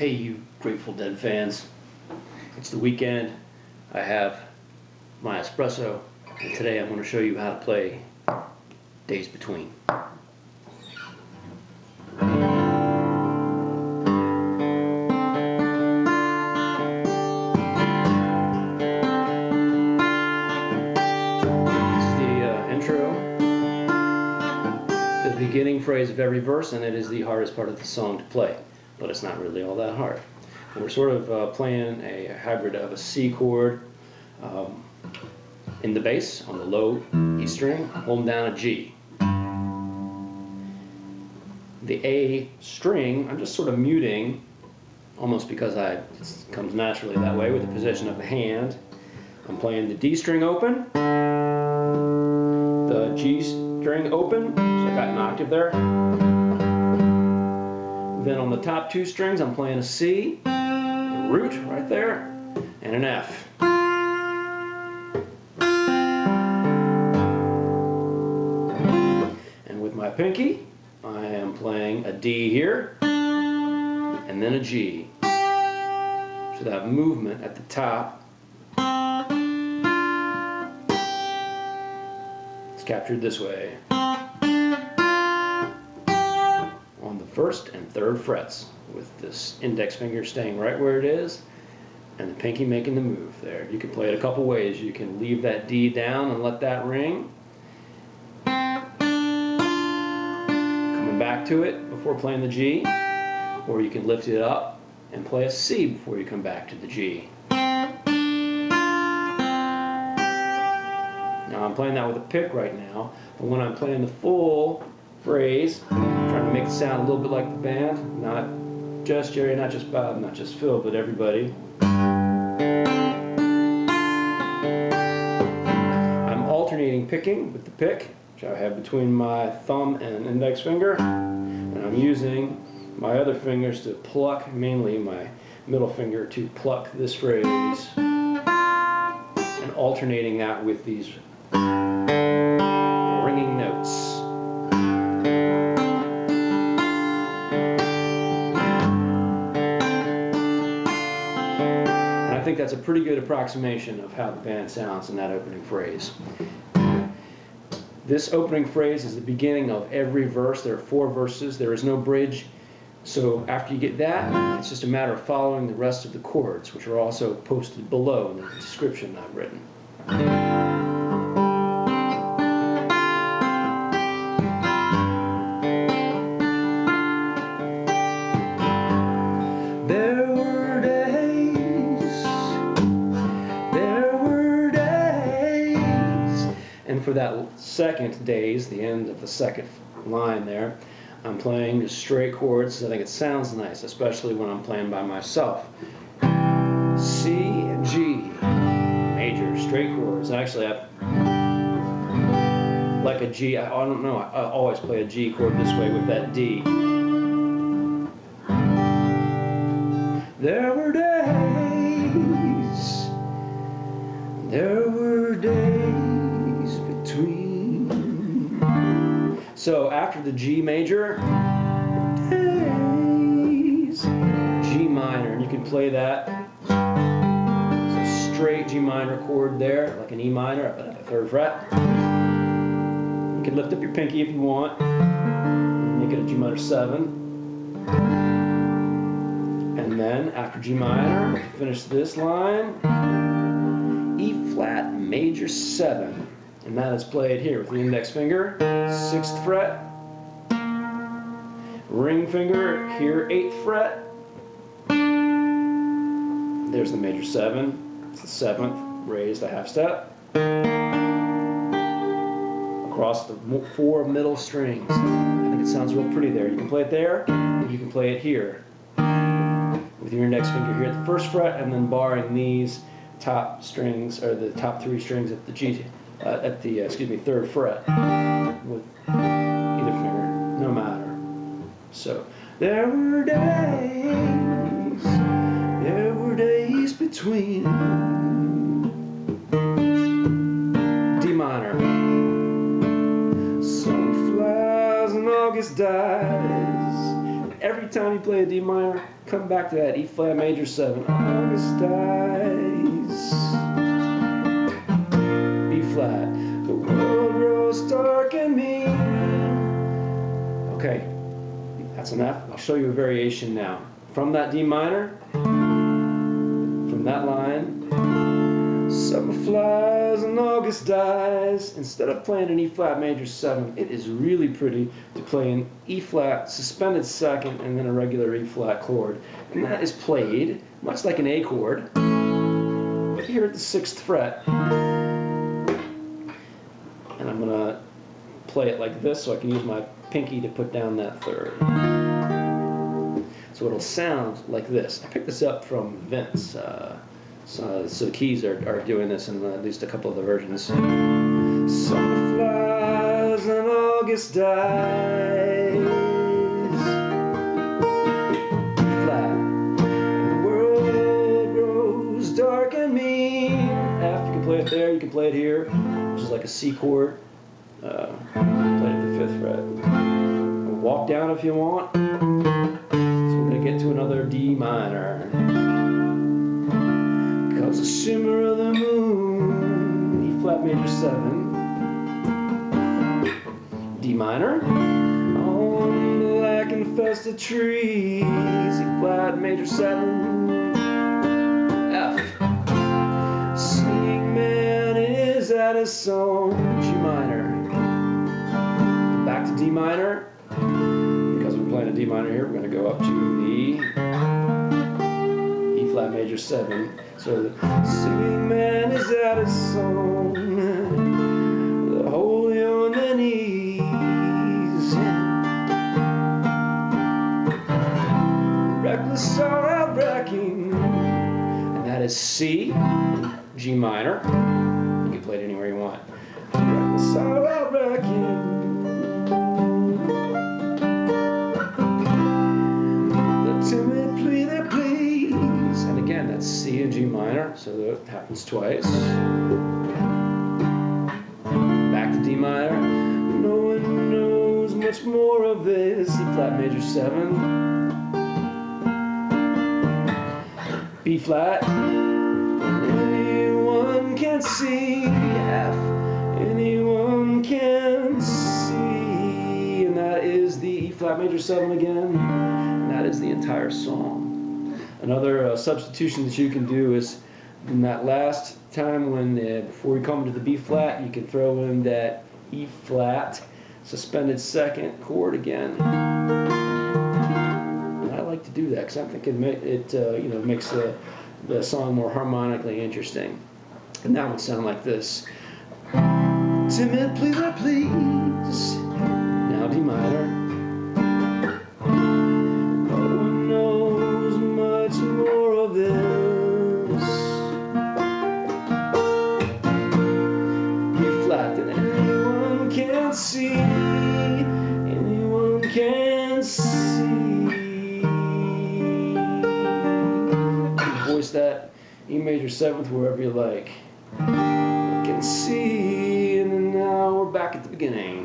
Hey, you Grateful Dead fans. It's the weekend. I have my espresso, and today I'm going to show you how to play Days Between. This is the intro, the beginning phrase of every verse, and it is the hardest part of the song to play. But it's not really all that hard. We're sort of playing a hybrid of a C chord in the bass on the low E string, holding down a G. The A string, I'm just sort of muting, almost because it comes naturally that way with the position of the hand. I'm playing the D string open, the G string open, so I got an octave there. Then on the top two strings, I'm playing a C, a root right there, and an F. And with my pinky, I am playing a D here, and then a G. So that movement at the top is captured this way. First and third frets, with this index finger staying right where it is and the pinky making the move there. You can play it a couple ways. You can leave that D down and let that ring, coming back to it before playing the G, or you can lift it up and play a C before you come back to the G. Now I'm playing that with a pick right now, but when I'm playing the full phrase, trying to make it sound a little bit like the band, not just Jerry, not just Bob, not just Phil, but everybody. I'm alternating picking with the pick, which I have between my thumb and index finger, and I'm using my other fingers to pluck, mainly my middle finger, to pluck this phrase, and alternating that with these ringing notes. I think that's a pretty good approximation of how the band sounds in that opening phrase. This opening phrase is the beginning of every verse. There are 4 verses. There is no bridge. So after you get that, it's just a matter of following the rest of the chords, which are also posted below in the description I've written. And for that second days, the end of the second line there, I'm playing just straight chords. I think it sounds nice, especially when I'm playing by myself. C and G, major, straight chords. Actually, like a G, I don't know, I always play a G chord this way with that D. There were days between. So after the G major, days, G minor, and you can play that. It's a straight G minor chord there, like an E minor up at the 3rd fret. You can lift up your pinky if you want, and make it a G minor 7. And then after G minor, finish this line, E flat major 7, and that is played here with the index finger, 6th fret, ring finger here, 8th fret. There's the major 7, it's the 7th, raised a half step, across the 4 middle strings. I think it sounds real pretty there. You can play it there, or you can play it here, with your index finger here at the 1st fret, and then barring these top strings, or the top 3 strings at the G, at the 3rd fret, with either finger, no matter. So there were days between. D minor. Sun flies and August dies. every time you play a D minor, come back to that E flat major 7. August dies. B flat. The world grows dark and mean. Okay, that's enough. I'll show you a variation now. From that D minor, from that line, summer flies and August dies. Instead of playing an E flat major 7, it is really pretty to play an E flat suspended second and then a regular E flat chord. And that is played much like an A chord, but here at the 6th fret. And I'm going to play it like this so I can use my pinky to put down that 3rd. So it'll sound like this. I picked this up from Vince. So the keys are doing this in at least a couple of the versions. Summer flies and August dies. Flat. The world grows dark and mean. F, you can play it there, you can play it here, which is like a C chord. Play it at the 5th fret. Walk down if you want. So we're going to get to another D minor. Cause the shimmer of the moon, E flat major 7, D minor, on black infested trees, E flat major 7, F. Seeing man is at his song, G minor. Back to D minor. Because we're playing a D minor here, we're going to go up to the E flat major 7. So the singing man is at his song, the holy on their knees. Reckless are out wrecking, and that is C, G minor. You can play it anywhere you want. Reckless are out wrecking. Timid, pleas. And again, that's C and G minor, so that happens twice. Back to D minor. No one knows much more of this. E flat major 7. B flat. Anyone can see. F. Anyone can see. And that is the E flat major 7 again. That is the entire song. Another substitution that you can do is in that last time when before you come to the B flat, you can throw in that E flat suspended second chord again. And I like to do that because I think it makes the song more harmonically interesting. And that would sound like this: Timid, please. Now D minor. See, anyone can see. You can voice that E major 7th wherever you like. You can see, and then now we're back at the beginning.